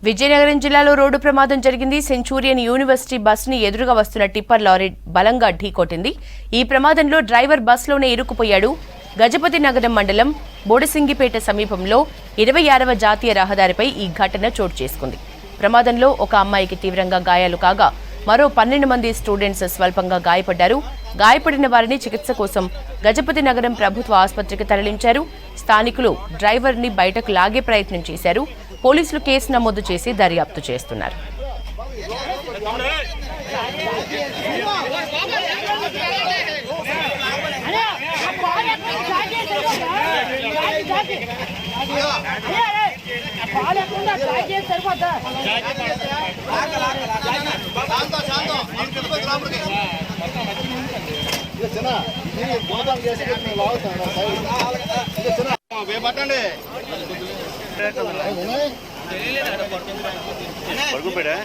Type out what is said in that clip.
విజయనగరం జిల్లాలో రోడ్డు ప్రమాదం జరిగింది. సెంచూరియన్ యూనివర్సిటీ బస్సుని ఎదురుగా వస్తున్న టిప్పర్ లారీ బలంగా ఢీకొట్టింది. ఈ ప్రమాదంలో డ్రైవర్ బస్సులోనే ఇరుక్కుపోయాడు. గజపతి నగరం మండలం బోడసింగిపేట సమీపంలో 26వ జాతీయ రహదారిపై ఈ ఘటన చోటు చేసుకుంది. ప్రమాదంలో ఒక అమ్మాయికి తీవ్రంగా గాయాలు కాగా మరో 12 మంది స్టూడెంట్స్ స్వల్పంగా గాయపడ్డారు. గాయపడిన వారిని చికిత్స కోసం గజపతి నగరం ప్రభుత్వ ఆసుపత్రికి తరలించారు. స్థానికులు డ్రైవర్ని బయటకు లాగే ప్రయత్నం చేశారు. పోలీసులు కేసు నమోదు చేసి దర్యాప్తు చేస్తున్నారు. పడుకోబెడా